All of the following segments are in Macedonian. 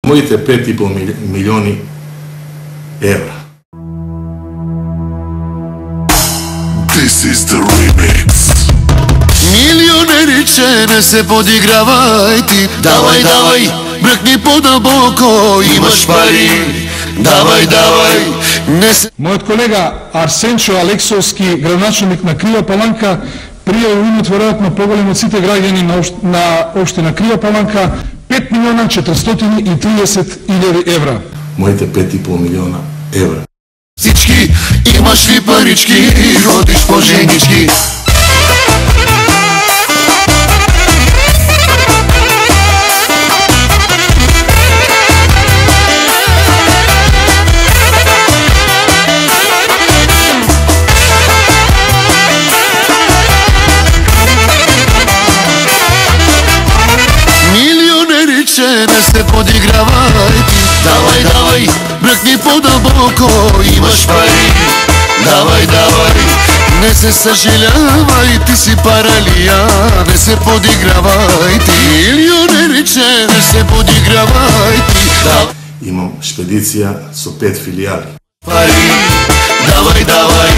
Моите 5,5 милиони евра. This is the remix. Милионериче, не се подигравай ти. Давай, давай, бръкни по-дълбоко, имаш пари. Давай, давай, не се... Моят колега Арсенчо Алексовски, градоначалник на Крива Паланка, приел имот вероятно по-голем от сите граѓани на општина Крива Паланка 5 милиона 430 илјади евра. Моите 5,5 милиона евра. Всички, имаш ли парички, ходиш по женички. Не се подигравай ти. Давай, давай, бръкни по-дълбоко, имаш пари. Давай, давай, не се съжалявай, ти си паралия. Не се подигравай ти. Милионериче, не се подигравай ти. Имам шпедиция со 5 филиали. Пари, давай, давай,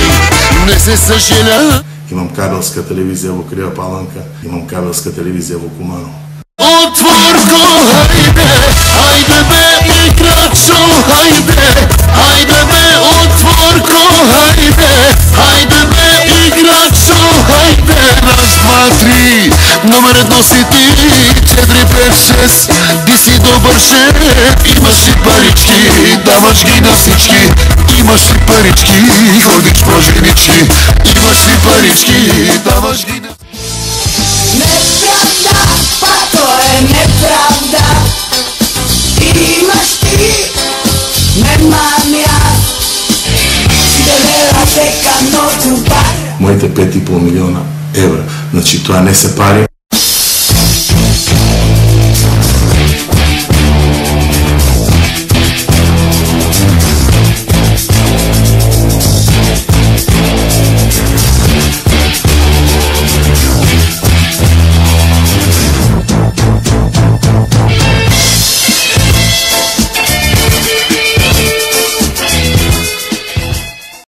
не се съжалявай. Имам кабелска телевизија во Крива Паланка, имам кабелска телевизија во Куманово. Отворко, хайде, хайде бе, играчо, хайде, хайде бе, отворко, хайде, хайде бе, играчо, хайде. Раз, два, три, номер едно си ти, 4, 5, 6, ти си добър шеф. Имаш ли парички, даваш ги на всички. Имаш ли парички, ходиш по женички. Имаш ли парички, даваш ги на всички. Неправда, па то е неправда. Имаш ти, немам аз. Сиделела дека ноќу бар. Моите 5,5 милиона евра. Значи тоа не се пари.